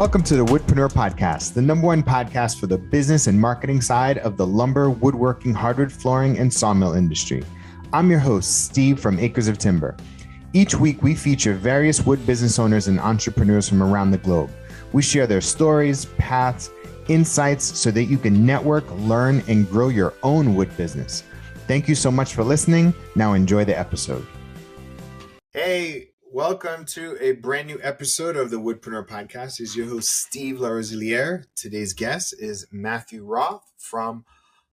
Welcome to the Woodpreneur podcast, the number one podcast for the business and marketing side of the lumber, woodworking, hardwood flooring, and sawmill industry. I'm your host, Steve from Acres of Timber. Each week, we feature various wood business owners and entrepreneurs from around the globe. We share their stories, paths, insights so that you can network, learn, and grow your own wood business. Thank you so much for listening. Now enjoy the episode. Hey, welcome to a brand new episode of the Woodpreneur podcast. This is your host, Steve Larosiliere. Today's guest is Matthew Roth from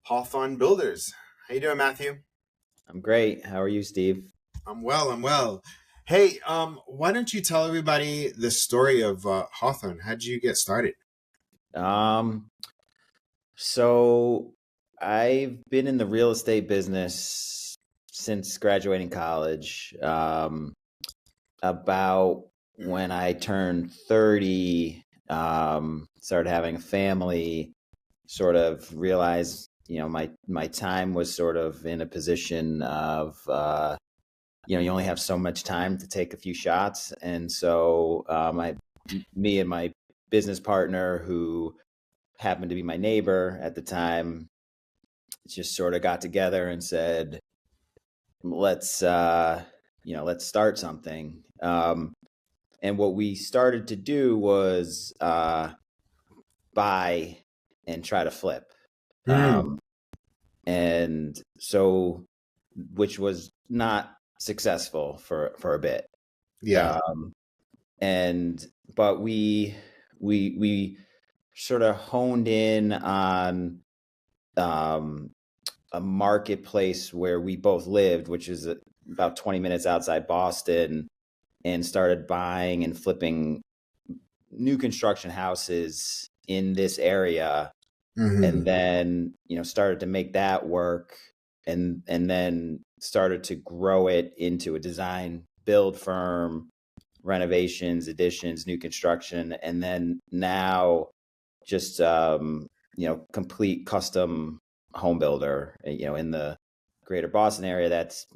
Hawthorn Builders. How you doing, Matthew? I'm great. How are you, Steve? I'm well. Hey, why don't you tell everybody the story of Hawthorn? How'd you get started? So I've been in the real estate business since graduating college. About when I turned 30, started having a family, sort of realized, my time was sort of in a position of, you only have so much time to take a few shots. And so me and my business partner, who happened to be my neighbor at the time, just sort of got together and said, let's start something. And what we started to do was buy and try to flip. And so, which was not successful for a bit. Yeah. But we sort of honed in on a marketplace where we both lived, which is about 20 minutes outside Boston, and started buying and flipping new construction houses in this area. And then, started to make that work, and then started to grow it into a design build firm, renovations, additions, new construction. And then now just, complete custom home builder, in the greater Boston area that's,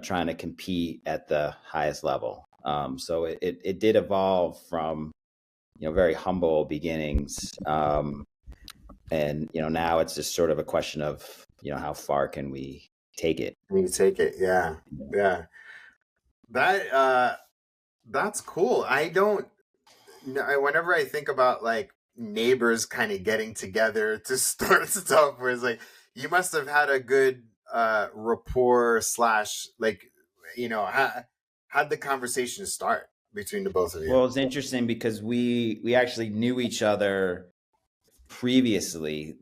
trying to compete at the highest level. So it did evolve from, very humble beginnings. And, now it's just sort of a question of, how far can we take it? You take it. Yeah. That's cool. I don't know. Whenever I think about like neighbors kind of getting together to start stuff, where it's like, you must have had a good rapport / like, how'd the conversation start between the both of you? Well, it's interesting because we actually knew each other previously.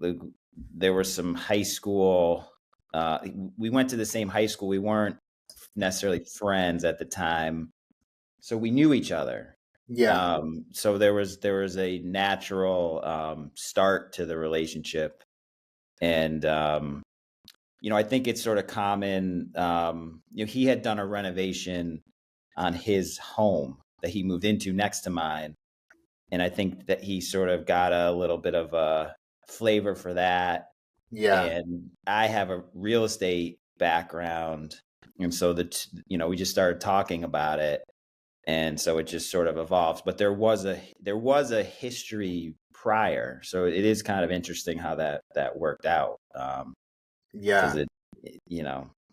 There were some high school, we went to the same high school. We weren't necessarily friends at the time, so we knew each other. Yeah. So there was a natural start to the relationship. And, I think it's sort of common, he had done a renovation on his home that he moved into next to mine. And I think that he sort of got a little bit of a flavor for that. Yeah. And I have a real estate background. And so we just started talking about it. And so it just sort of evolved. But there was a history prior. So it is kind of interesting how that worked out. Yeah. Because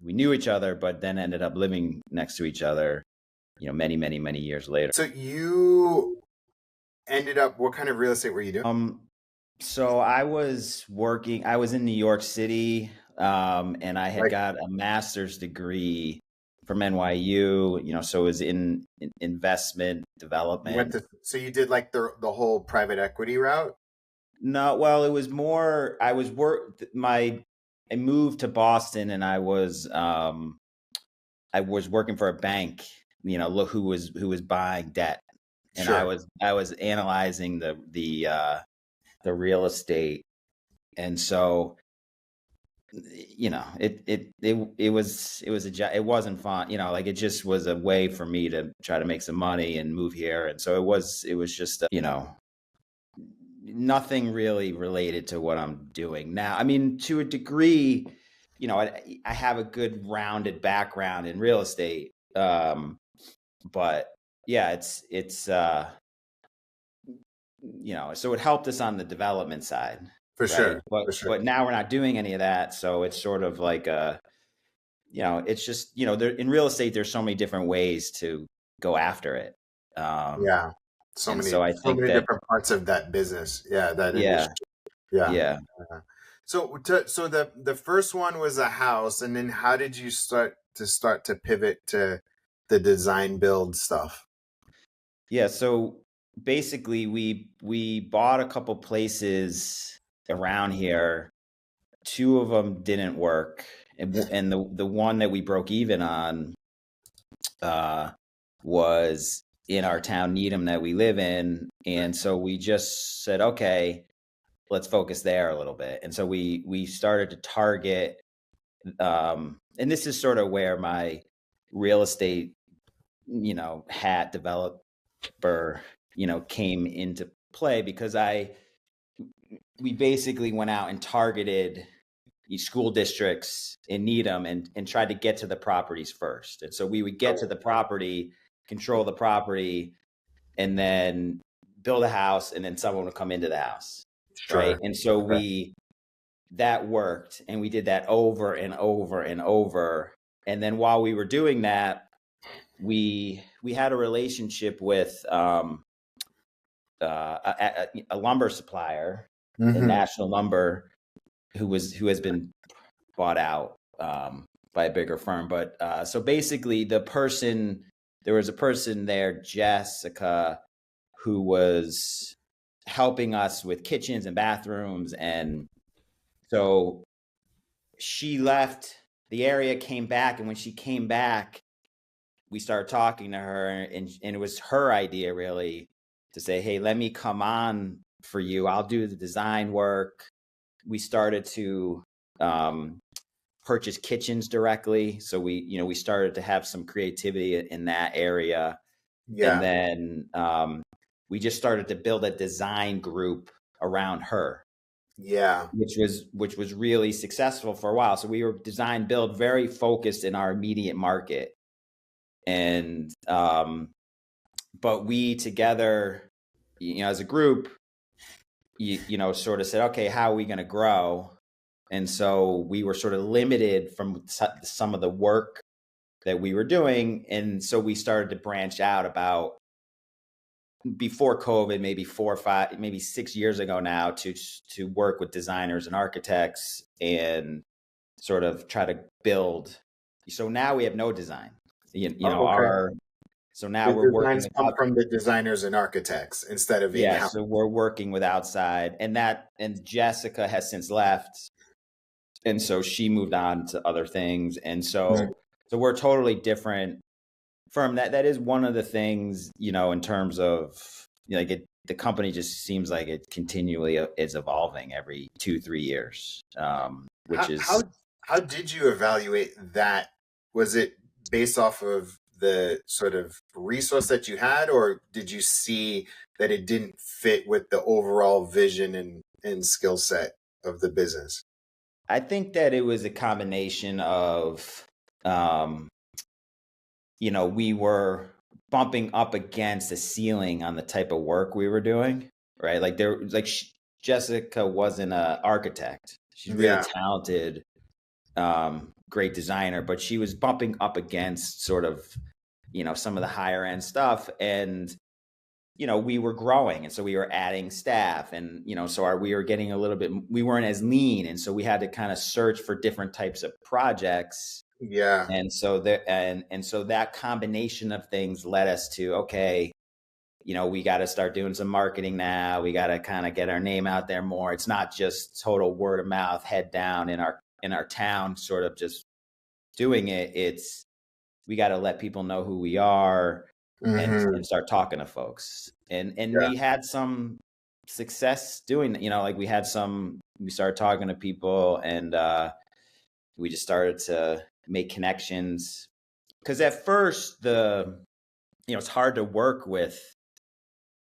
we knew each other, but then ended up living next to each other, many, many, many years later. So you ended up, what kind of real estate were you doing? So I was in New York City, and I had got a master's degree from NYU, so it was in investment development. So you did like the whole private equity route? No, well, it was more, I moved to Boston, and I was working for a bank, who was buying debt. And sure. I was analyzing the real estate. And so, it wasn't fun, it just was a way for me to try to make some money and move here. And so it was just, nothing really related to what I'm doing now. I mean, to a degree, I have a good rounded background in real estate. But yeah, it's so it helped us on the development side. For Right. sure. But For sure. but now we're not doing any of that. So it's sort of like it's just, there in real estate, there's so many different ways to go after it. Yeah. So And many, so I so think many that, different parts of that business. Yeah. That yeah, industry. Yeah. yeah. So the first one was a house, and then how did you start to pivot to the design build stuff? Yeah. So basically we bought a couple places around here. Two of them didn't work. And the one that we broke even on was in our town, Needham, that we live in. And so we just said, okay, let's focus there a little bit. And so we started to target, and this is sort of where my real estate, hat developer, came into play, because we basically went out and targeted school districts in Needham and tried to get to the properties first. And so we would get to the property, control the property, and then build a house, and then someone would come into the house. Right. Sure. And so that worked, and we did that over and over and over. And then while we were doing that, we had a relationship with a lumber supplier, a National Lumber, who has been bought out by a bigger firm. But so basically, there was a person there, Jessica, who was helping us with kitchens and bathrooms. And so she left the area, came back, and when she came back, we started talking to her, and it was her idea, really, to say, hey, let me come on for you. I'll do the design work. We started to purchase kitchens directly. So we started to have some creativity in that area. Yeah. And then we just started to build a design group around her. Yeah. Which was really successful for a while. So we were design build very focused in our immediate market. And but we together, as a group, sort of said, okay, how are we going to grow? And so we were sort of limited from some of the work that we were doing. And so we started to branch out about before COVID, maybe 4 or 5, maybe 6 years ago now, to work with designers and architects and sort of try to build. So now we have no design. Okay. So now The we're working designs with come from the designers and architects instead of in-house. so we're working with outside, and Jessica has since left, and so she moved on to other things, and so we're totally different firm. That is one of the things, in terms of the company just seems like it continually is evolving every 2-3 years, which is how did you evaluate that? Was it based off of the sort of resource that you had, or did you see that it didn't fit with the overall vision and skill set of the business? I think that it was a combination of, we were bumping up against a ceiling on the type of work we were doing, right? Jessica wasn't an architect. She's really talented, great designer, but she was bumping up against sort of, some of the higher end stuff. And, we were growing. And so we were adding staff, and, so we were getting we weren't as lean. And so we had to kind of search for different types of projects. Yeah. And so so that combination of things led us to, okay, we got to start doing some marketing now. We got to kind of get our name out there more. It's not just total word of mouth, head down in our town, sort of just doing it. It's, we got to let people know who we are, and start talking to folks. And we had some success doing that. We started talking to people, and we just started to make connections. Because at first, it's hard to work with,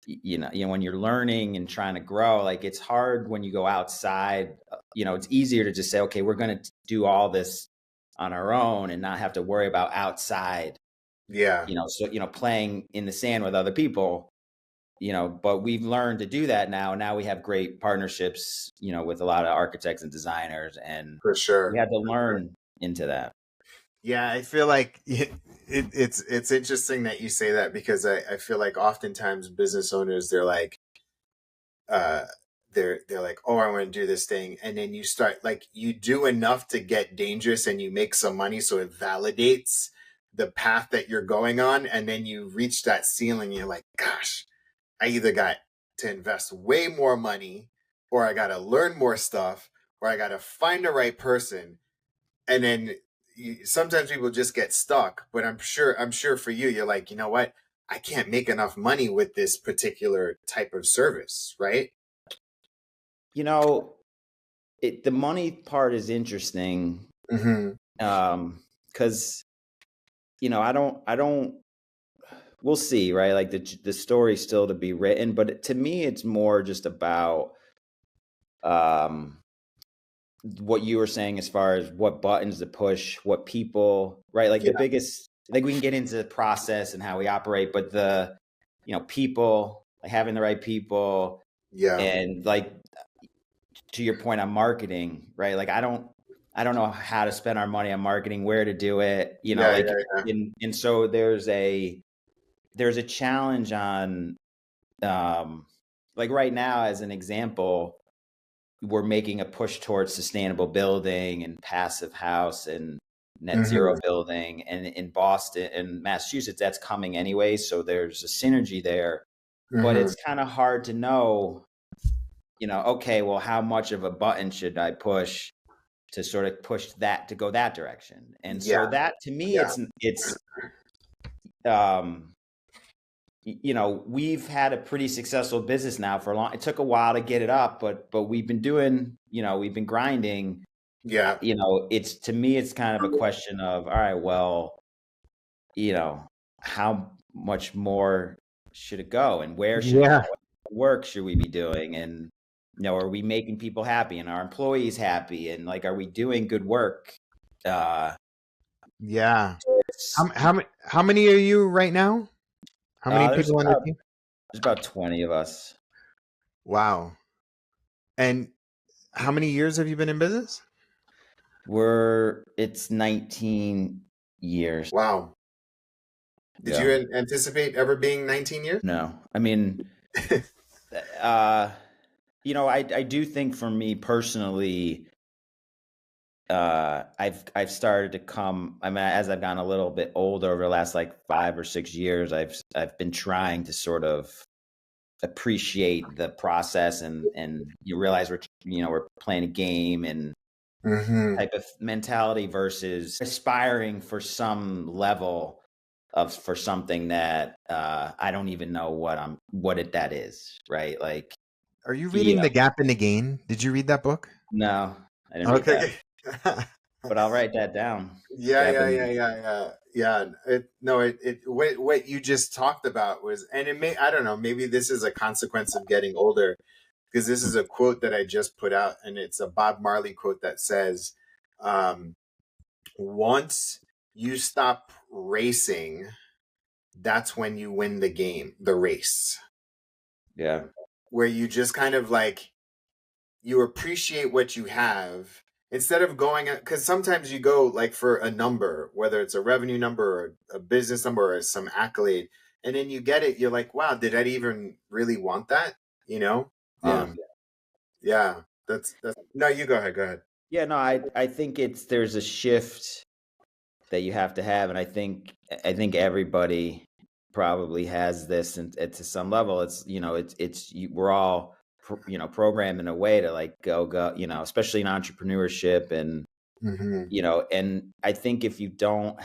when you're learning and trying to grow. Like, it's hard when you go outside. It's easier to just say, okay, we're going to do all this on our own and not have to worry about outside. Yeah. So, playing in the sand with other people. but we've learned to do that now. Now we have great partnerships, with a lot of architects and designers, and For we sure. had to learn into that. Yeah, I feel like it's interesting that you say that, because I feel like oftentimes business owners, they're like, uh they're like, oh, I want to do this thing, and then you start, like, you do enough to get dangerous and you make some money, so it validates the path that you're going on, and then you reach that ceiling, you're like, gosh, I either got to invest way more money, or I got to learn more stuff, or I got to find the right person. And then sometimes people just get stuck. But I'm sure for you, you're like, you know what? I can't make enough money with this particular type of service, right? The money part is interesting, Mm-hmm. because I don't. We'll see, right? Like the story's still to be written, but to me, it's more just about what you were saying as far as what buttons to push, what people, right? Like Yeah. the biggest, like we can get into the process and how we operate, but the, people, like having the right people, Yeah. and like to your point on marketing, right? Like I don't know how to spend our money on marketing, where to do it, Yeah. like, Yeah. and so there's a challenge on, like right now, as an example, we're making a push towards sustainable building and passive house and net zero Mm-hmm. building, and in Boston and Massachusetts, that's coming anyway. So there's a synergy there, but Mm-hmm. it's kind of hard to know, okay, well, how much of a button should I push to sort of push that to go that direction? And Yeah. so that, to me, Yeah. it's, um, we've had a pretty successful business now for a long. It took a while to get it up, but we've been doing, we've been grinding. Yeah. It's, to me, it's kind of a question of, all right, well, how much more should it go, and where should it go? Yeah. What work should we be doing? And are we making people happy and our employees happy? And like, are we doing good work? Yeah. It's, How many are you right now? How many there's people on the team? about 20 of us. Wow. And how many years have you been in business? It's 19 years. Wow. Did Yeah. you anticipate ever being 19 years? No, I mean, I do think, for me personally, I've started to come. I mean, as I've gotten a little bit older over the last like 5 or 6 years, I've been trying to sort of appreciate the process, and you realize we're playing a game, and Mm-hmm. type of mentality versus aspiring for some level for something that I don't even know that is, right? Like, Are you reading The Gap in the Gain? Did you read that book? no, I didn't read that, Okay. but I'll write that down. Yeah. What you just talked about was, and I don't know, maybe this is a consequence of getting older, because this is a quote that I just put out, and it's a Bob Marley quote that says, once you stop racing, that's when you win the race. Yeah. Where you just kind of like, you appreciate what you have, instead of going, because sometimes you go like for a number, whether it's a revenue number or a business number or some accolade, and then you get it, you're like, wow, did I even really want that? Yeah. Yeah, that's no, you go ahead. Yeah, no, I think there's a shift that you have to have, and I think everybody probably has this, and to some level, it's we're all programmed in a way to like go, especially in entrepreneurship, and Mm-hmm. and I think if you don't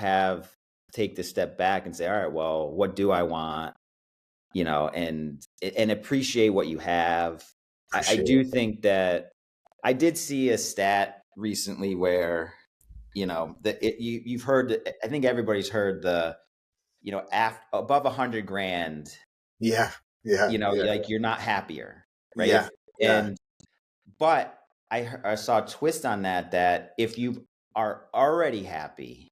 take the step back and say, all right, well, what do I want, and appreciate what you have. I do think that I did see a stat recently where, you've heard, I think everybody's heard the, above 100 grand, Yeah. like you're not happier, right? Yeah. But I saw a twist on that if you are already happy,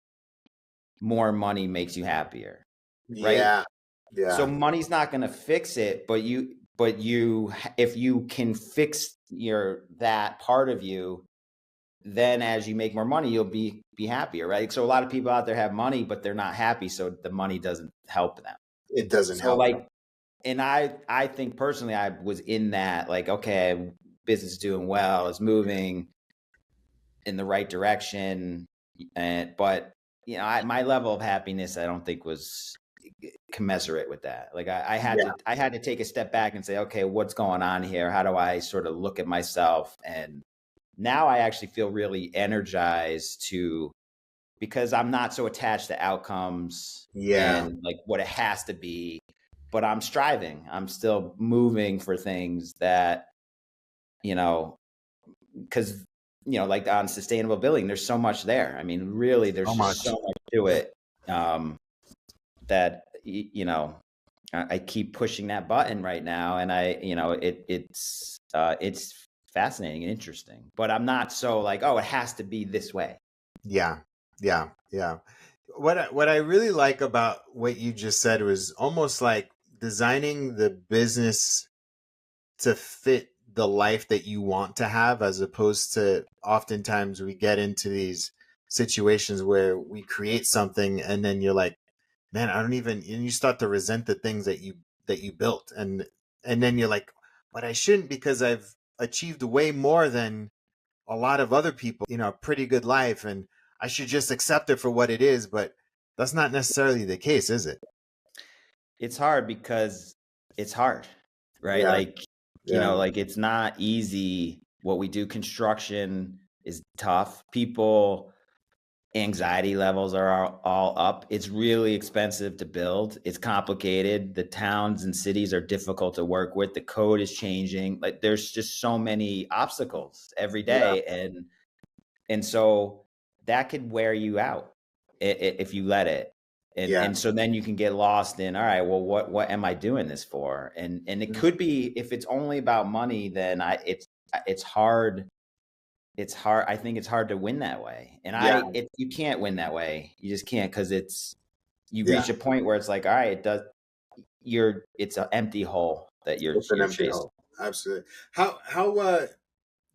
more money makes you happier, right? Yeah. So Yeah. money's not going to fix it, but if you can fix that part of you, then as you make more money, you'll be happier, right? So a lot of people out there have money, but they're not happy. So the money doesn't help them. It doesn't So help. like, and I think personally, I was in that, like, okay, business is doing well, it's moving in the right direction. But my level of happiness, I don't think was commensurate with that. Like I had to take a step back and say, okay, what's going on here? How do I sort of look at myself? And now I actually feel really energized because I'm not so attached to outcomes and like what it has to be, but I'm striving. I'm still moving for things that, because, like on sustainable building, there's so much there. I mean, really, there's just so much to it, that, I keep pushing that button right now. And it's fascinating and interesting, but I'm not so like, oh, it has to be this way. Yeah. Yeah. Yeah. What I really like about what you just said was almost like designing the business to fit the life that you want to have, as opposed to oftentimes we get into these situations where we create something and then you're like, man, and you start to resent the things that you built. And then you're like, but I shouldn't, because I've achieved way more than a lot of other people, a pretty good life, and I should just accept it for what it is. But that's not necessarily the case, is it? It's hard because it's hard, right? Yeah. Like, like it's not easy. What we do, construction is tough. People, anxiety levels are all up. It's really expensive to build. It's complicated. The towns and cities are difficult to work with. The code is changing. Like there's just so many obstacles every day. And so that could wear you out if you let it. And so then you can get lost in, all right, well, what am I doing this for? And it could be, if it's only about money, then it's hard. It's hard. I think it's hard to win that way. And you can't win that way. You just can't, because you reach a point where it's like, all right, it's an empty hole that you're chasing. Hole. Absolutely. How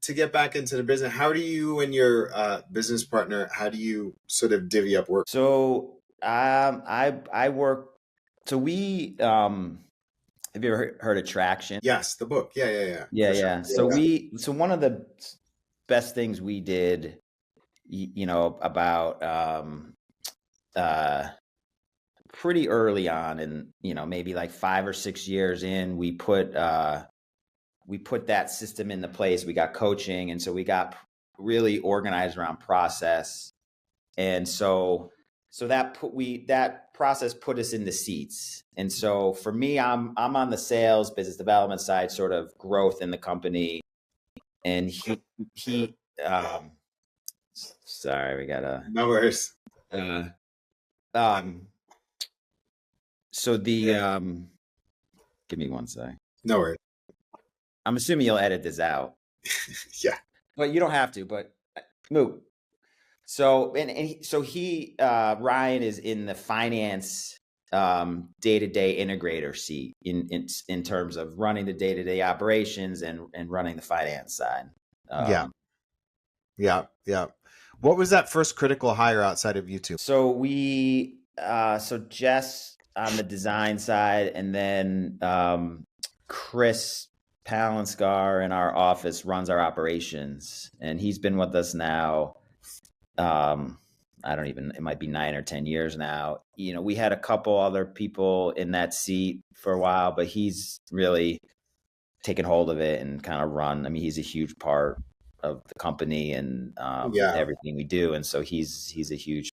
to get back into the business, how do you and your business partner, how do you sort of divvy up work? So I work. So we have you ever heard of Traction? Yes, the book. Yeah. Yeah. So one of the best things we did, about pretty early on, and maybe like 5 or 6 years in, we put that system into place. We got coaching, and so we got really organized around process. And so that process put us in the seats. And so for me, I'm on the sales, business development side, sort of growth in the company. And he sorry, we got no worries. So the give me one sec. No worries. I'm assuming you'll edit this out. Yeah. But you don't have to, but move. So Ryan is in the finance day-to-day integrator seat in terms of running the day-to-day operations and running the finance side. Yeah. What was that first critical hire outside of YouTube? So Jess on the design side, and then Chris Palanskar in our office runs our operations, and he's been with us now. It might be 9 or 10 years now. We had a couple other people in that seat for a while, but he's really taken hold of it and kind of run. I mean, he's a huge part of the company and everything we do. And so he's a huge,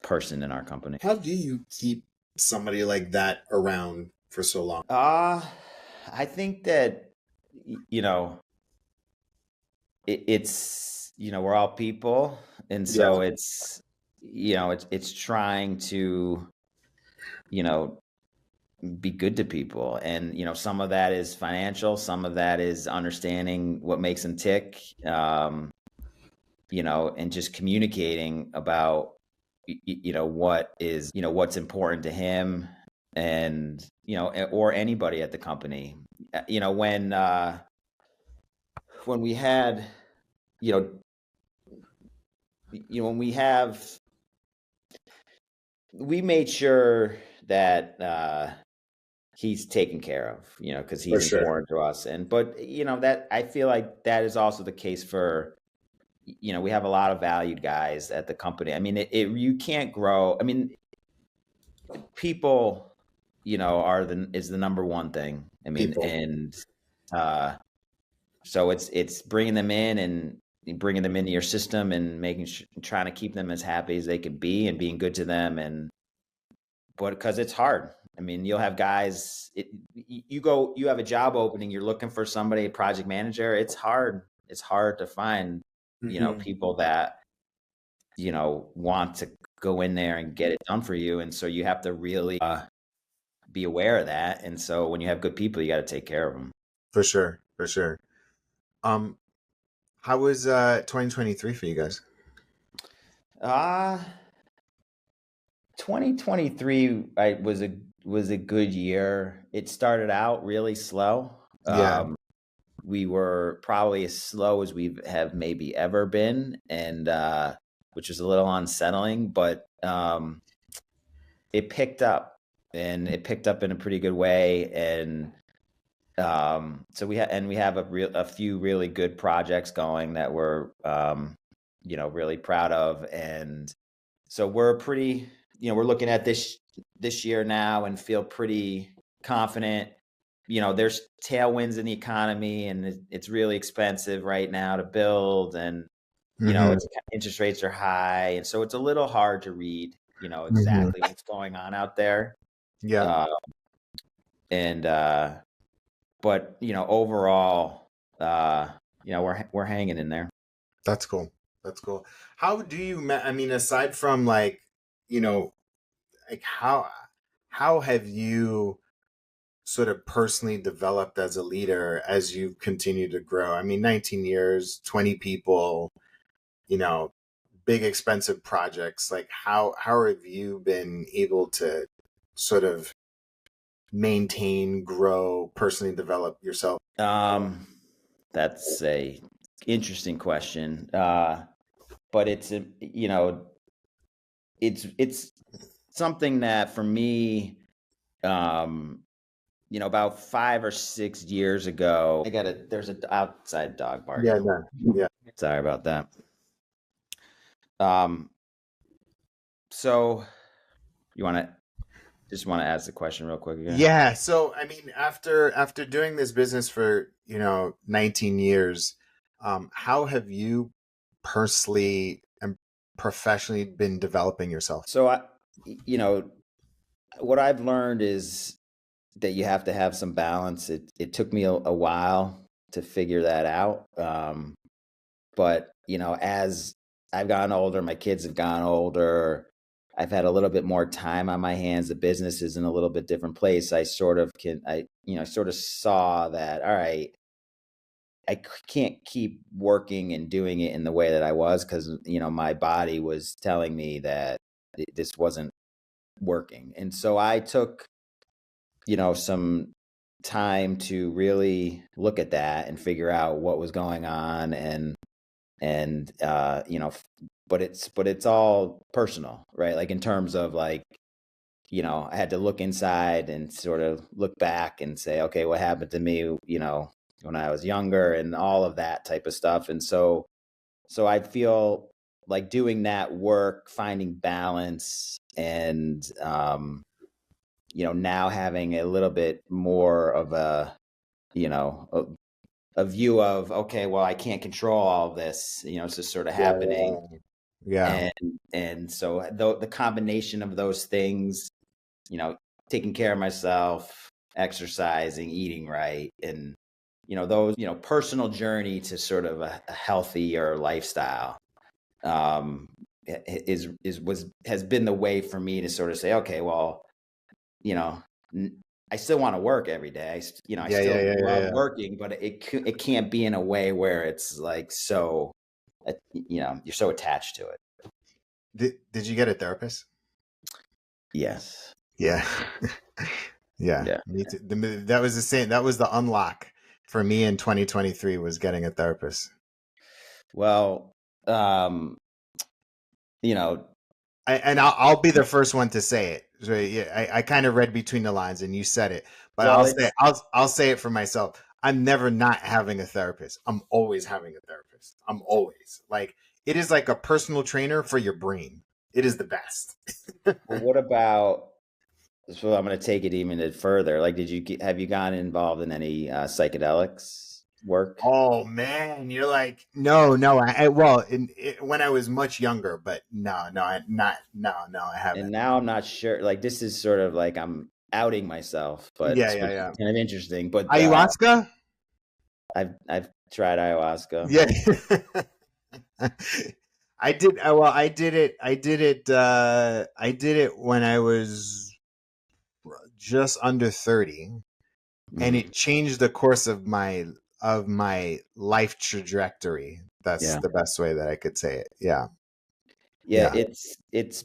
person in our company. How do you keep somebody like that around for so long? I think that, it's, we're all people. And so it's, it's trying to, be good to people. And, some of that is financial. Some of that is understanding what makes them tick, and just communicating about what's important to him, and, or anybody at the company. When we had, you know, when we made sure that he's taken care of, because he's important to us. But that, I feel like that is also the case for, we have a lot of valued guys at the company. I mean, you can't grow. I mean, people, is the number one thing. I mean, people. And so it's bringing them in and bringing them into your system and trying to keep them as happy as they can be and being good to them. But because it's hard. I mean, you'll have guys, you have a job opening, you're looking for somebody, a project manager. It's hard. It's hard to find, people that, want to go in there and get it done for you. And so you have to really be aware of that. And so when you have good people, you got to take care of them. For sure. For sure. How was 2023 for you guys? 2023 was a good year. It started out really slow. Yeah. We were probably as slow as we have maybe ever been, and which was a little unsettling, but it picked up, and it picked up in a pretty good way. And so we have a few really good projects going that we're really proud of. And so we're pretty, we're looking at this year now and feel pretty confident. There's tailwinds in the economy, and it's really expensive right now to build, and interest rates are high, and so it's a little hard to read exactly what's going on out there. Yeah. But overall, we're hanging in there. That's cool. That's cool. How do you, I mean, aside from like how have you sort of personally developed as a leader as you continue to grow? I mean, 19 years, 20 people, big expensive projects. Like how have you been able to sort of maintain, grow, personally develop yourself? That's a interesting question. But it's it's something that for me, about 5 or 6 years ago, there's an outside dog barking. Yeah, no. Yeah. Sorry about that. So you want to ask the question real quick again? Yeah. So, I mean, after doing this business for, 19 years, how have you personally and professionally been developing yourself? So what I've learned is that you have to have some balance. It took me a while to figure that out. But, as I've gotten older, my kids have gotten older, I've had a little bit more time on my hands. The business is in a little bit different place. I sort of saw that, all right, I can't keep working and doing it in the way that I was, because, my body was telling me that this wasn't working. And so I took, some time to really look at that and figure out what was going on. But it's all personal, right? Like in terms of like, I had to look inside and sort of look back and say, okay, what happened to me, when I was younger, and all of that type of stuff. And so I feel like doing that work, finding balance, and, now having a little bit more of a view of, okay, well, I can't control all of this, it's just sort of happening. Yeah. And so the combination of those things, taking care of myself, exercising, eating right, and, those, personal journey to sort of a healthier lifestyle, has been the way for me to sort of say, okay, well, I still want to work every day. I still love working, but it can't be in a way where it's like, so, you're so attached to it. Did you get a therapist? Yes. Yeah. Yeah, Yeah. me too. That was the same. That was the unlock for me in 2023 was getting a therapist. Well, um, you know, And I'll be the first one to say it. So, yeah, I kind of read between the lines, and you said it, but well, it's I'll say it for myself. I'm never not having a therapist. I'm always having a therapist. I'm always like it is like a personal trainer for your brain. It is the best. well, what about, so I'm going to take it even further. Like, have you gotten involved in any psychedelics work? Oh man, you're like no. Well, when I was much younger, but no, I And haven't. now I'm not sure. Like, this is sort of like I'm outing myself, but Yeah, yeah, which is yeah. kind of interesting. But Ayahuasca? I've tried ayahuasca. Yeah. I did well, I did it when I was just under 30, and Hmm. it changed the course of my life trajectory. That's Yeah. the best way that I could say it. Yeah. Yeah, Yeah. it's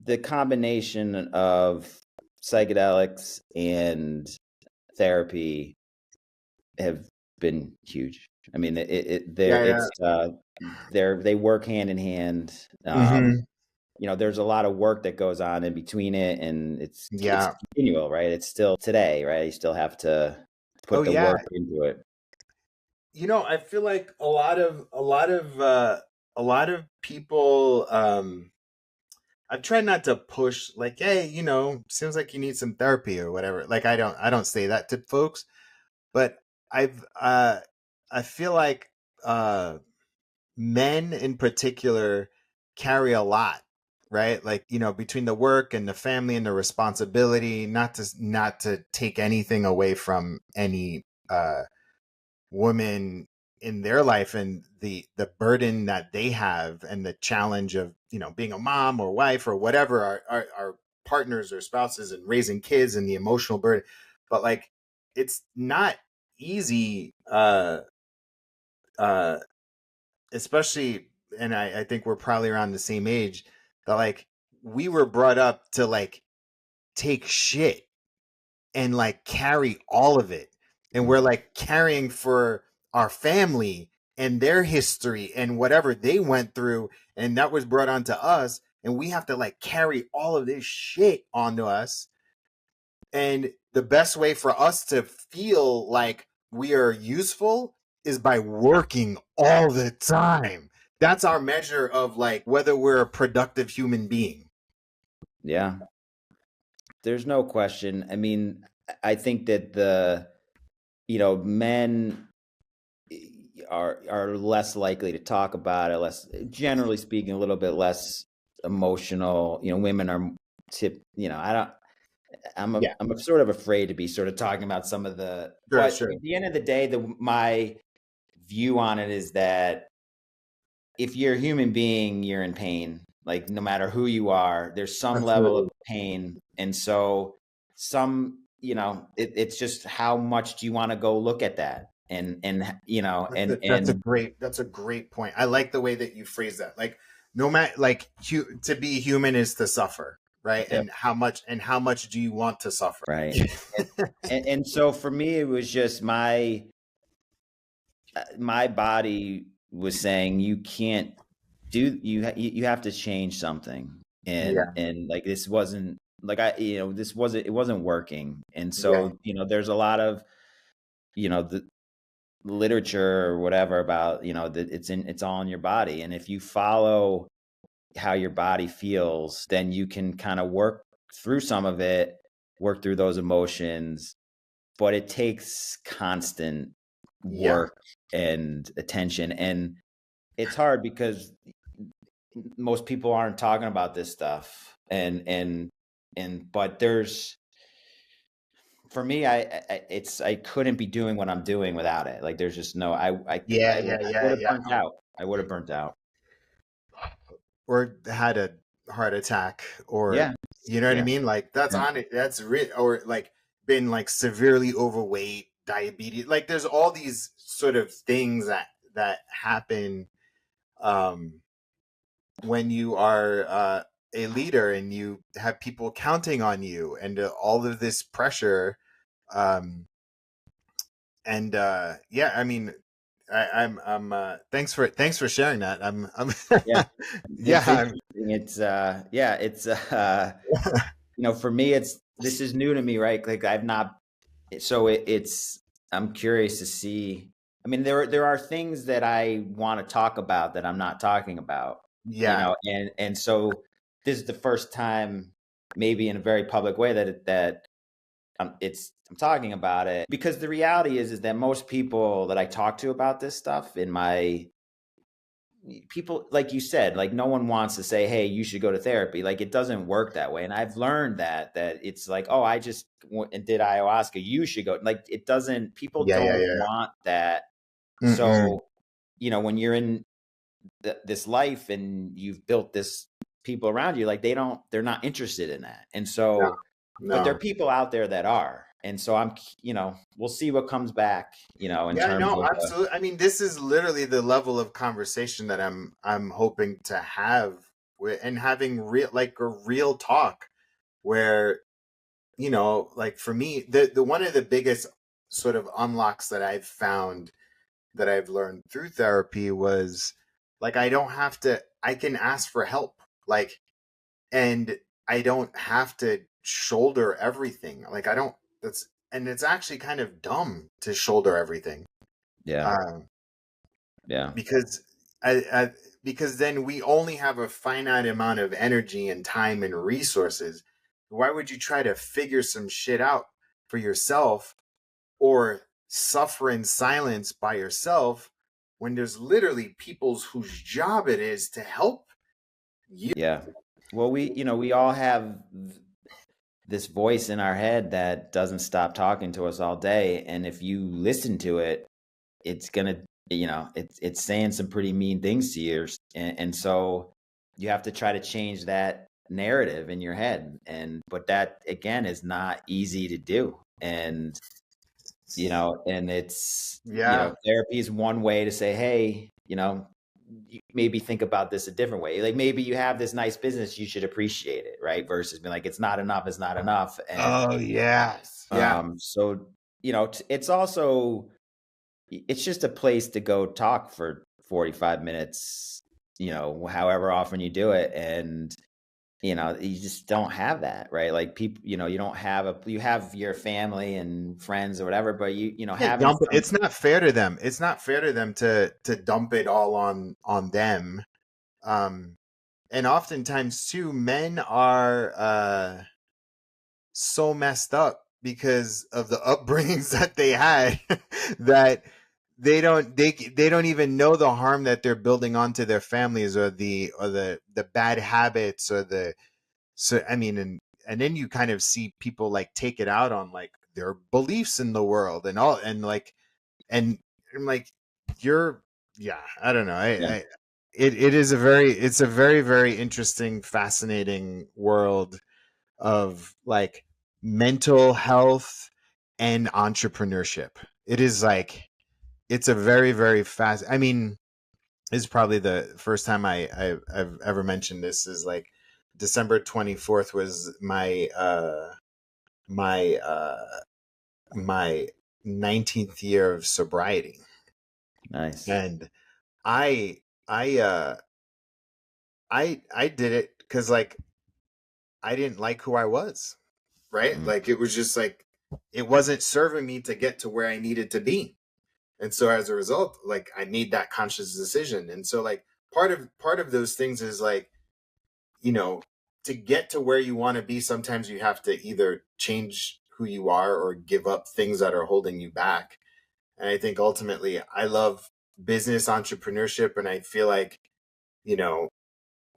the combination of psychedelics and therapy have been huge. I mean, Yeah, yeah. they work hand in hand. Mhm. There's a lot of work that goes on in between it, and it's Yeah. continual, right? It's still today, right? You still have to Oh put the yeah. work into it. I feel like a lot of people I've tried not to push like, hey, seems like you need some therapy or whatever. Like I don't say that to folks, but I've I feel like uh men in particular carry a lot, right? Like, between the work and the family and the responsibility, not to take anything away from any woman in their life and the burden that they have and the challenge of being a mom or wife or whatever our partners or spouses and raising kids and the emotional burden, but like it's not easy, uh especially, and I think we're probably around the same age, that like we were brought up to like take shit and like carry all of it. And we're like carrying for our family and their history and whatever they went through. And that was brought onto us. And we have to like carry all of this shit onto us. And the best way for us to feel like we are useful is by working all the time. That's our measure of like whether we're a productive human being. Yeah, there's no question. I mean, I think that men are less likely to talk about it, less, generally speaking, a little bit less emotional. Women are I don't. Yeah, I'm sort of afraid to be sort of talking about some of sure, but sure. at the end of the day, my view on it is that if you're a human being, you're in pain. Like, no matter who you are, there's some level of Absolutely. pain. And so it's just how much do you want to go look at that? And That's a great point. I like the way that you phrase that. Like, no matter, like, to be human is to suffer, right? yeah, And how much do you want to suffer? right. And so for me, it was just my body was saying, you can't you have to change something. and Yeah, and like, this wasn't like, it wasn't working. And yeah, so there's a lot of the literature or whatever about that it's all in your body, and if you follow how your body feels, then you can kind of work through some of it, work through those emotions. But it takes constant yeah, work and attention, and it's hard because most people aren't talking about this stuff. But there's, for me, I couldn't be doing what I'm doing without it. Like, there's just no, yeah, I yeah, would yeah, have yeah. burnt out. I would have burnt out. Or had a heart attack, or Yeah. you know what I Yeah. mean? Like that's Yeah. on it. That's or like been like severely overweight, diabetes. Like there's all these sort of things that happen. Um, when you are a leader and you have people counting on you and all of this pressure. Um, and yeah, I mean, I'm thanks for sharing that. I'm Yeah, yeah, it's interesting. It's yeah, it's for me, this is new to me, right? Like I've not, so it's I'm curious to see. I mean, there are things that I want to talk about that I'm not talking about, yeah, and so this is the first time, maybe in a very public way, that I'm talking about it, because the reality is that most people that I talk to about this stuff in my people, like you said, like no one wants to say, hey, you should go to therapy. Like it doesn't work that way. And I've learned that it's like, oh, I just went and did ayahuasca, you should go. Like it doesn't, people yeah, yeah, don't yeah. want that. Mm-mm. So when you're in this life and you've built this people around you, like they're not interested in that. And No, so, but there are no. people out there that are. And so we'll see what comes back, in Yeah, terms no, of absolutely. I mean, this is literally the level of conversation that I'm hoping to have and having real like a real talk where, like for me, the one of the biggest sort of unlocks that I've found that I've learned through therapy was like I can ask for help. Like, and I don't have to shoulder everything. Like I don't that's and it's actually kind of dumb to shoulder everything. yeah, Um yeah, because I because then we only have a finite amount of energy and time and resources. Why would you try to figure some shit out for yourself or suffer in silence by yourself when there's literally people whose job it is to help you? yeah. Well, we all have this voice in our head that doesn't stop talking to us all day. And if you listen to it, it's gonna, it's saying some pretty mean things to you. And so you have to try to change that narrative in your head. But that again is not easy to do. And it's, Yeah. therapy is one way to say, hey, you maybe think about this a different way. Like maybe you have this nice business, you should appreciate it, right? Versus being like, it's not enough, it's not enough. And Oh, yes. Yeah. so, it's also, it's just a place to go talk for 45 minutes, however often you do it. And you just don't have that, right? Like people, you don't have you have your family and friends or whatever, but Can't having dump it. some, It's not fair to them. It's not fair to them to dump it all on them. Um, and oftentimes too, men are so messed up because of the upbringings that they had that they don't even know the harm that they're building onto their families or the bad habits or the so I mean and then you kind of see people like take it out on like their beliefs in the world and all and I'm like you're yeah I don't know yeah, it is it's a very very interesting fascinating world of like mental health and entrepreneurship. It is like it's a very very fast. I mean, this is probably the first time I've ever mentioned this. Is like December 24th was my my 19th year of sobriety, nice. and I I uh I did it because like I didn't like who I was, right? Mm. Like it was just like it wasn't serving me to get to where I needed to be. And so as a result, like I made that conscious decision. And so like part of those things is like, you know, to get to where you want to be, sometimes you have to either change who you are or give up things that are holding you back. And I think ultimately I love business entrepreneurship and I feel like, you know,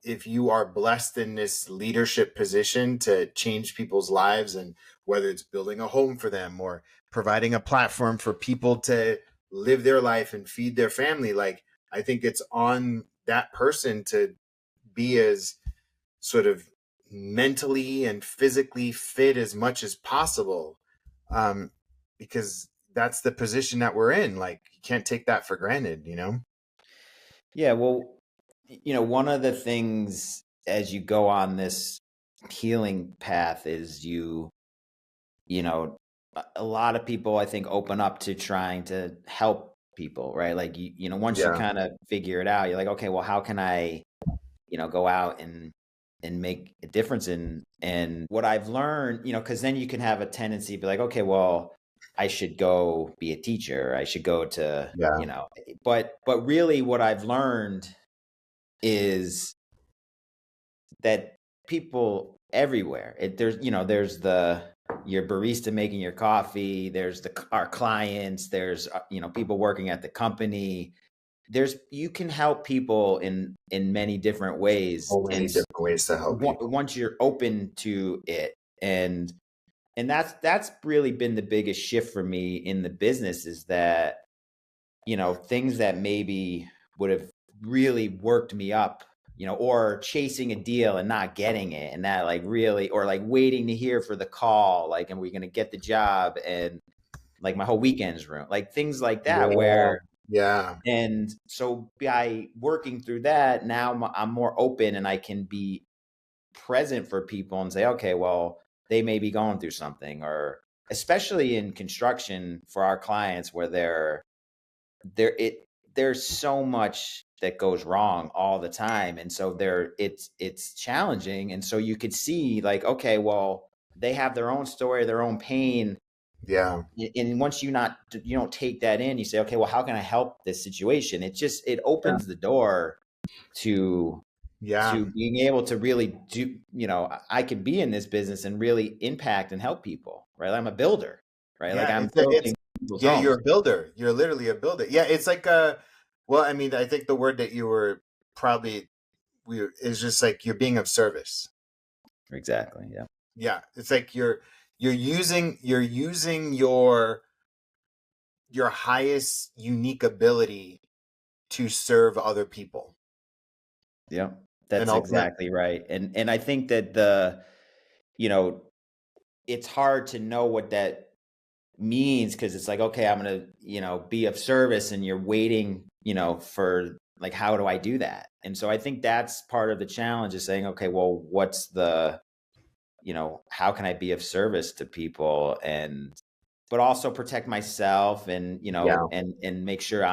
if you are blessed in this leadership position to change people's lives and whether it's building a home for them or providing a platform for people to live their life and feed their family, like I think it's on that person to be as sort of mentally and physically fit as much as possible, um, because that's the position that we're in. Like you can't take that for granted, you know. Yeah, well, one of the things as you go on this healing path is you know, a lot of people I think open up to trying to help people, right? Like once you Yeah. kind of figure it out, you're like, okay, well, how can I, go out and make a difference in and what I've learned, because then you can have a tendency to be like, okay, well, I should go be a teacher. I should go to, Yeah. But really what I've learned is that people everywhere, there's your barista making your coffee, there's our clients, there's people working at the company. You can help people in many different ways, So many different ways to help people. once you're open to it. And that's really been the biggest shift for me in the business, is that things that maybe would have really worked me up, or chasing a deal and not getting it, and that like really, or like waiting to hear for the call, like, and we're going to get the job, and like my whole weekend's ruined, like things like that, where Yeah. and so by working through that, now I'm more open and I can be present for people and say, okay, well, they may be going through something, or especially in construction for our clients where there's so much that goes wrong all the time. And so it's challenging. And so you could see like, okay, well, they have their own story, their own pain. Yeah. And once you don't take that in, you say, okay, well, how can I help this situation? It opens the door to being able to really do, I could be in this business and really impact and help people, right? I'm a builder, right? Yeah, Like I'm building people's homes. you're a builder. You're literally a builder. Yeah, it's like well, I mean, I think the word that you were probably is just like you're being of service. Exactly. Yeah. Yeah, it's like you're using your highest unique ability to serve other people. Yeah. That's And exactly right. And I think that it's hard to know what that means, because it's like, okay, I'm going to, be of service, and you're waiting, for like, how do I do that? And so I think that's part of the challenge, is saying, okay, well, what's how can I be of service to people, but also protect myself, and, and make sure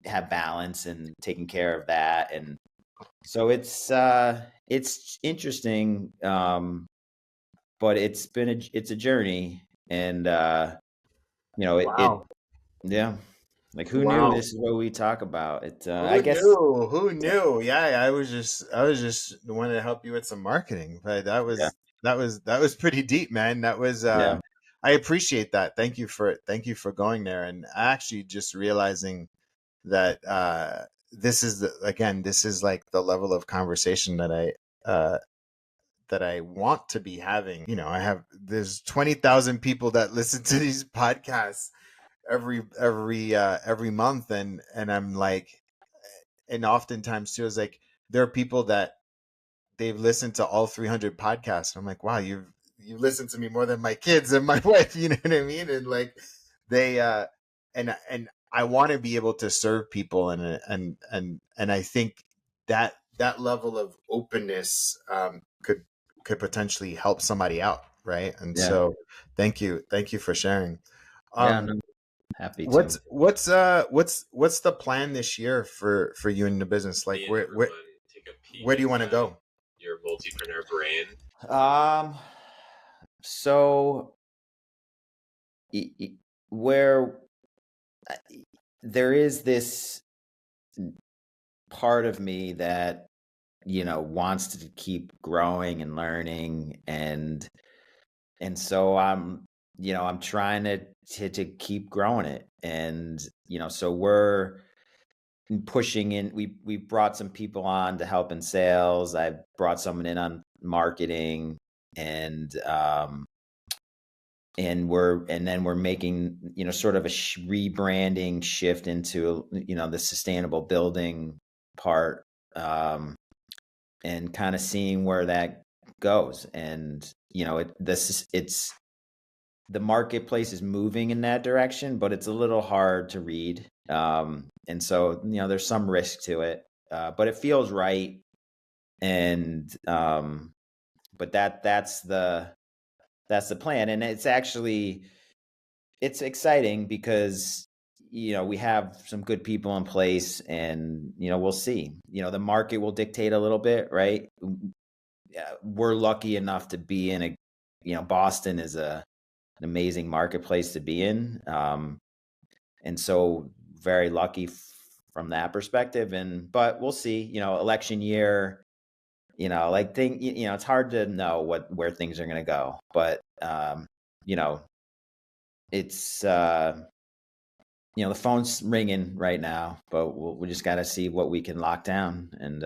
have balance and taking care of that. And so it's interesting. But it's a journey, and wow. yeah, like who knew this is what we talk about it. I guess Who knew? Yeah, I was just wanting to help you with some marketing, but that was pretty deep, man. That was I appreciate that. Thank you for going there, and actually just realizing that this is like the level of conversation that I want to be having. There's 20,000 people that listen to these podcasts every month, and I'm like, and oftentimes too, is like there are people that they've listened to all 300 podcasts. I'm like, wow, you've listened to me more than my kids and my wife. You know what I mean? And like they and I want to be able to serve people, and I think that level of openness could potentially help somebody out, right? And so thank you for sharing. No, happy to. What's the plan this year for you in the business? Like where do you want to go? Your multipreneur brain. So where there is this part of me that wants to keep growing and learning, and so I'm trying to keep growing it, and so we're pushing in. We brought some people on to help in sales. I brought someone in on marketing, and then we're making sort of a rebranding shift into the sustainable building part, and kind of seeing where that goes. And it's the marketplace is moving in that direction, but it's a little hard to read, and so there's some risk to it. but it feels right. And, but that's the plan. And it's actually, it's exciting because, we have some good people in place, and, we'll see, the market will dictate a little bit, right? We're lucky enough to be in Boston is an amazing marketplace to be in. And so very lucky from that perspective. But we'll see, election year, it's hard to know where things are going to go, but, it's, the phone's ringing right now, but we just got to see what we can lock down and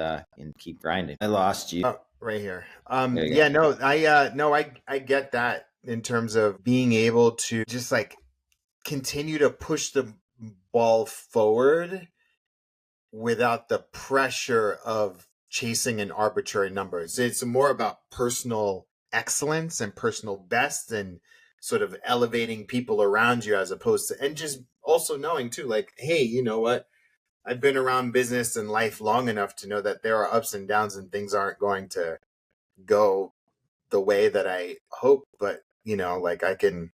keep grinding. I lost you. Oh, right here. There you Yeah, no, I get that in terms of being able to just like continue to push the ball forward without the pressure of chasing an arbitrary number. It's more about personal excellence and personal best and sort of elevating people around you, as opposed to, and just also knowing too, like, hey, you know what? I've been around business and life long enough to know that there are ups and downs and things aren't going to go the way that I hope, but like I can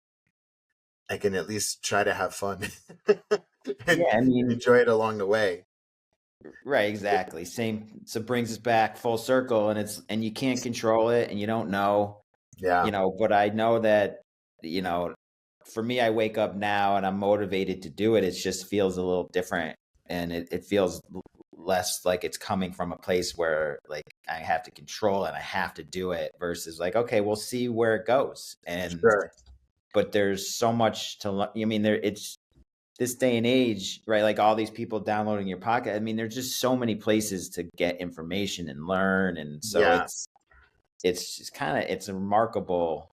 at least try to have fun and enjoy it along the way. Right, exactly. Same. So brings us back full circle, and you can't control it, and you don't know. Yeah. But I know that, for me, I wake up now and I'm motivated to do it. It just feels a little different, and it feels less like it's coming from a place where like I have to control it, I have to do it, versus like, okay, we'll see where it goes. And Sure. But there's so much to learn. It's this day and age, right? Like all these people downloading your podcast. There's just so many places to get information and learn. And so it's just it's a remarkable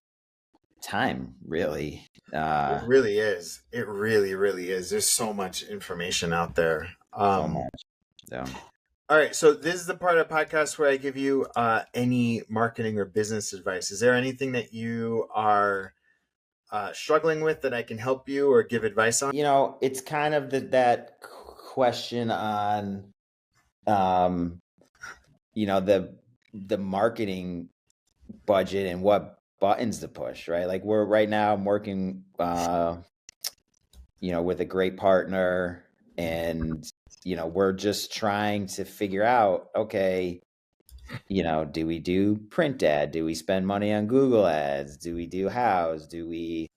time, really. It really is. It really, really is. There's so much information out there. So much. So. All right. So this is the part of the podcast where I give you any marketing or business advice. Is there anything that you are struggling with that I can help you or give advice on? It's kind of that question on, the marketing budget and what buttons to push, right? Like I'm working, with a great partner, and, we're just trying to figure out, okay, do we do print ad? Do we spend money on Google ads? Do we do house? Do we,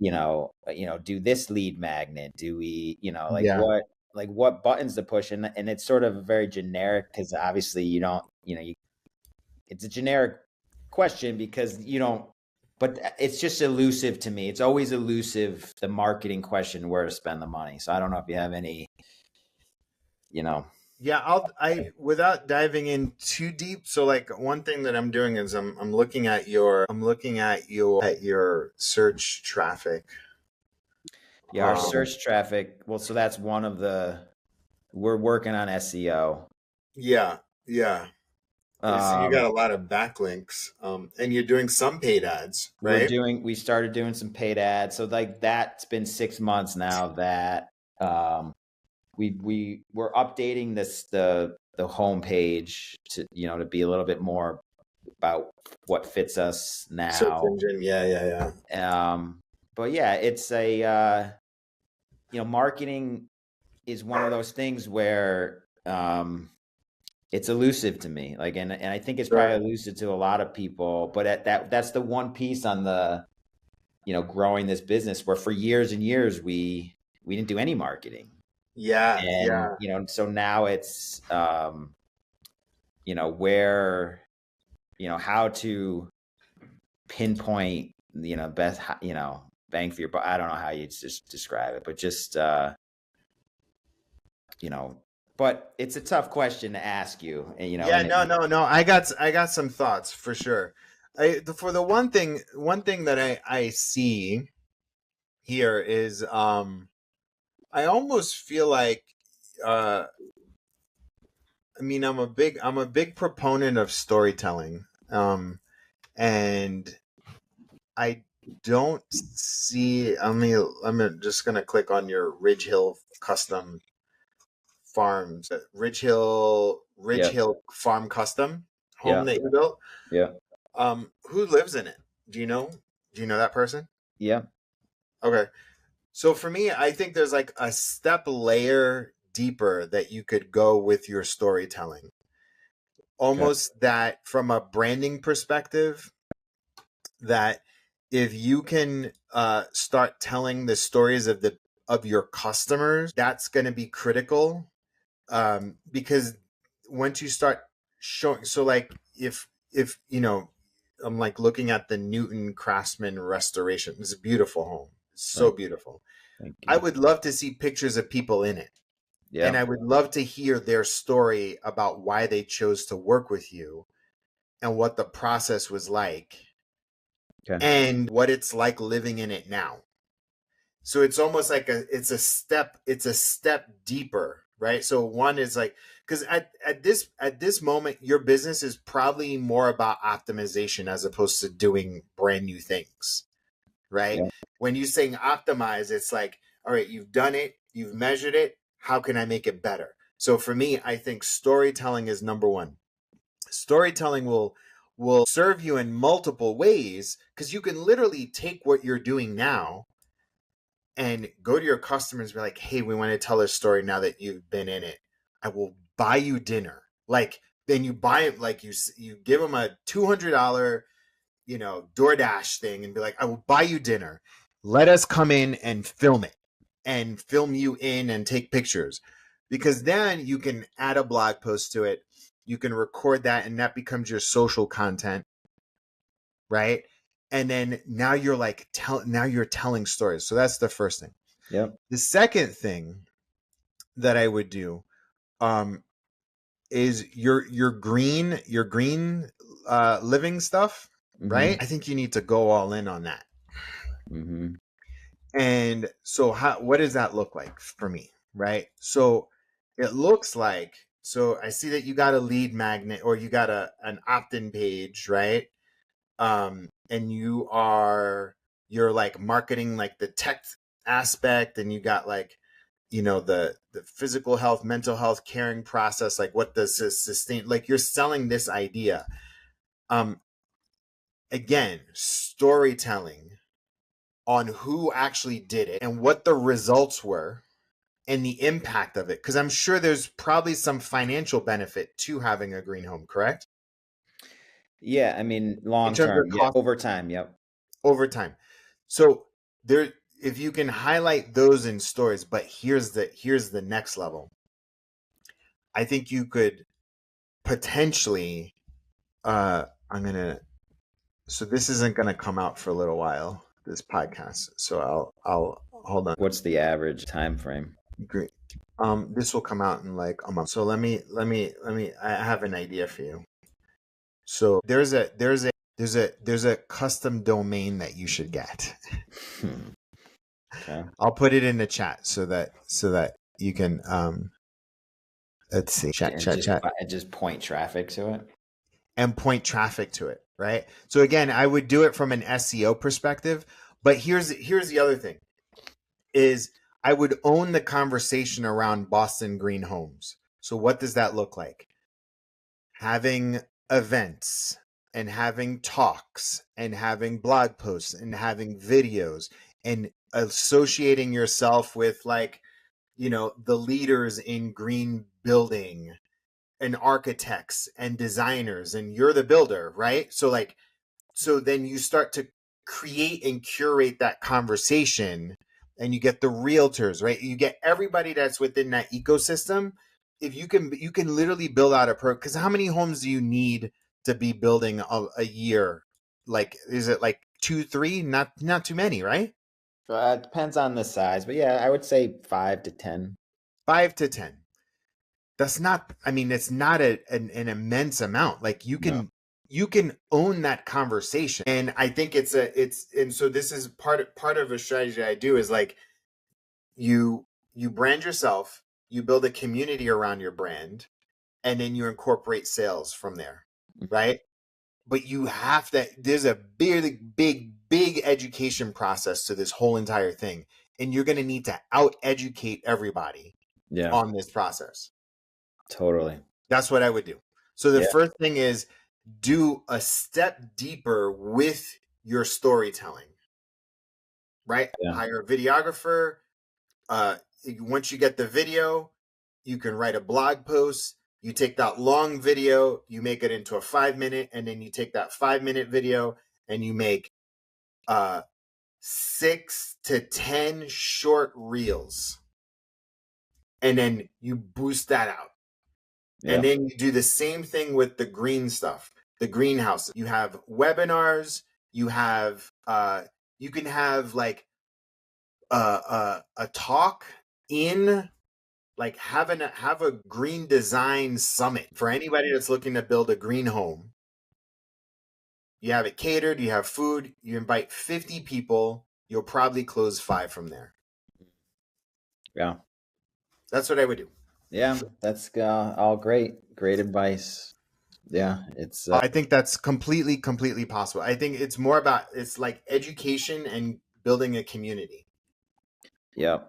do this lead magnet? Do we, what buttons to push? And it's sort of very generic, because obviously you don't, it's a generic question because you don't, but it's just elusive to me. It's always elusive, the marketing question, where to spend the money. So I don't know if you have any, Yeah, without diving in too deep. So like one thing that I'm doing is I'm looking at your search traffic. Yeah, our search traffic. Well, so that's one of we're working on SEO. Yeah. So you got a lot of backlinks, and you're doing some paid ads, right? We started doing some paid ads. So like that's been 6 months now that we're updating the homepage to to be a little bit more about what fits us now. Search engine, yeah. But yeah, it's a marketing is one of those things where it's elusive to me. Like, and I think it's probably elusive to a lot of people. But that's the one piece on the growing this business where for years and years we didn't do any marketing. Yeah. And, so now it's, where, how to pinpoint, best, bang for your buck. I don't know how you just describe it, but just, but it's a tough question to ask you, Yeah, no. I got some thoughts for sure. For the one thing that I see here is, I almost feel like, I'm a big proponent of storytelling, and I don't see. I'm just gonna click on your Ridge Hill custom farms, Ridge Yep. Hill Farm Custom home Yeah. that you built. Yeah. Who lives in it? Do you know? Do you know that person? Yeah. Okay. So for me, I think there's like a step layer deeper that you could go with your storytelling. Okay. Almost that from a branding perspective, that if you can start telling the stories of your customers, that's going to be critical, because once you start showing, so like if you know, I'm like looking at the Newton Craftsman restoration. It's a beautiful home. It's so Right. beautiful. Thank I you. would love to see pictures of people in it. And Yeah. I would love to hear their story about why they chose to work with you and what the process was like Okay. and what it's like living in it now. So it's almost like it's a step deeper, right? So one is like, because at this moment, your business is probably more about optimization as opposed to doing brand new things, right? Yeah. When you're saying optimize, it's like, all right, you've done it, you've measured it. How can I make it better? So for me, I think storytelling is number one. Storytelling will serve you in multiple ways because you can literally take what you're doing now and go to your customers and be like, hey, we want to tell a story now that you've been in it. I will buy you dinner. Like, then you buy it, like you give them a $200, DoorDash thing and be like, I will buy you dinner. Let us come in and film it and film you in and take pictures, because then you can add a blog post to it. You can record that and that becomes your social content, right? And then now you're like, now you're telling stories. So that's the first thing. Yep. The second thing that I would do, is your green living stuff, right? I think you need to go all in on that. Mm-hmm. And so what does that look like for me, right? So it looks like, so I see that you got a lead magnet or you got an opt-in page, right? And you're like marketing like the tech aspect, and you got like, the physical health, mental health caring process, like what does this sustain, like you're selling this idea. Again, storytelling on who actually did it and what the results were and the impact of it, because I'm sure there's probably some financial benefit to having a green home, correct? Yeah. I mean, In long terms of term. Yeah. cost Over time. Yep. over time. So there, if you can highlight those in stories, but here's the next level. I think you could potentially, so this isn't gonna come out for a little while, this podcast. So I'll hold on. What's the average time frame? Great. This will come out in like a month. So let me I have an idea for you. So there's a custom domain that you should get. Okay. I'll put it in the chat so that you can let's see, chat. And just point traffic to it. And point traffic to it, right? So again, I would do it from an SEO perspective, but here's the other thing is I would own the conversation around Boston Green Homes. So what does that look like? Having events and having talks and having blog posts and having videos and associating yourself with like, the leaders in green building and architects and designers, and you're the builder, right? So then you start to create and curate that conversation, and you get the realtors, right? You get everybody that's within that ecosystem. If you can literally build out because how many homes do you need to be building a year? Like, is it like 2, 3? Not too many, right? It depends on the size, but yeah, I would say 5 to 10. 5 to 10. That's not, I mean, it's not an immense amount. Like you can own that conversation. And I think and so this is part of a strategy I do is like you brand yourself, you build a community around your brand, and then you incorporate sales from there, right? But you have there's a big education process to this whole entire thing. And you're going to need to out educate everybody. on this process. Totally. That's what I would do. So the Yeah. first thing is do a step deeper with your storytelling, right? Yeah. Hire a videographer. Once you get the video, you can write a blog post. You take that long video, you make it into a 5-minute, and then you take that 5-minute video and you make 6 to 10 short reels. And then you boost that out. Yeah. And then you do the same thing with the green stuff, the greenhouse. You have webinars, you have you can have like a talk in, like have a green design summit for anybody that's looking to build a green home. You have it catered, you have food, you invite 50 people, you'll probably close 5 from there. Yeah. That's what I would do. Yeah, that's all great advice. Yeah, it's I think that's completely possible. I think it's more about, it's like education and building a community. yeah.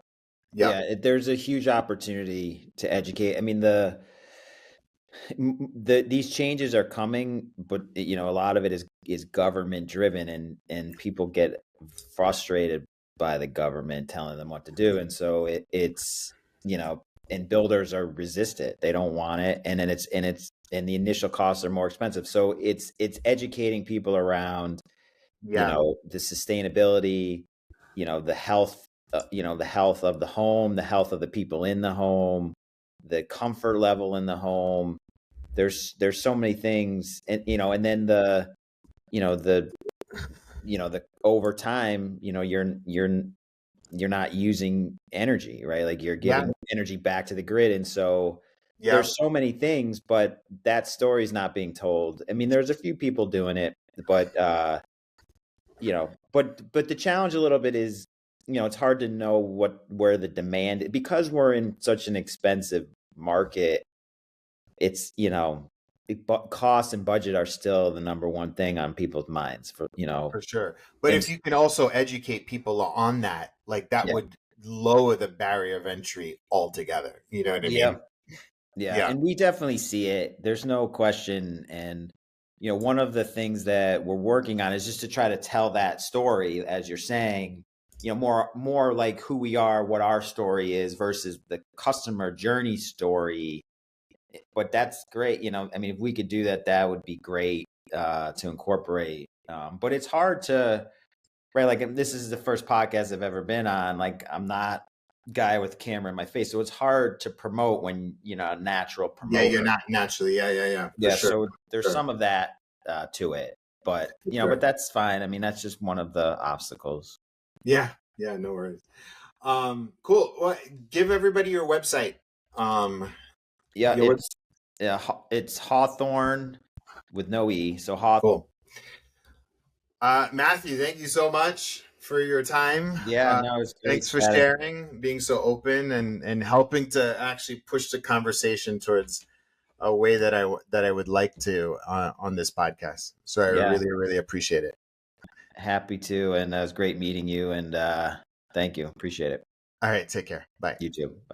There's a huge opportunity to educate. I mean, these changes are coming, but a lot of it is government driven, and people get frustrated by the government telling them what to do, and so it's and builders are resistant. They don't want it, and the initial costs are more expensive. So it's educating people around the sustainability, the health, the health of the home, the health of the people in the home, the comfort level in the home. There's so many things, and and then the over time, you're not using energy, right? Like you're giving energy back to the grid, and so there's so many things, but that story is not being told. I mean, there's a few people doing it, but but the challenge a little bit is, it's hard to know where the demand, because we're in such an expensive market. It's cost and budget are still the number one thing on people's minds for sure. But if you can also educate people on that, like that would lower the barrier of entry altogether. You know what I mean? Yeah. And we definitely see it. There's no question. And one of the things that we're working on is just to try to tell that story, as you're saying, more like who we are, what our story is versus the customer journey story. But that's great. I mean, if we could do that, that would be great to incorporate. But it's hard to, right? Like, this is the first podcast I've ever been on. Like, I'm not a guy with a camera in my face, so it's hard to promote when a natural promoter. Yeah, you're not naturally. Yeah. Yeah. Sure. So there's some of that to it, but but that's fine. I mean, that's just one of the obstacles. Yeah. No worries. Cool. Well, give everybody your website. It's Hawthorn with no E. So Hawthorn. Cool. Matthew, thank you so much for your time. Yeah, no, it's great. Thanks for sharing, being so open, and helping to actually push the conversation towards a way that I would like to on this podcast. So I really appreciate it. Happy to, and it was great meeting you, and thank you. Appreciate it. All right, take care. Bye. You too. Bye.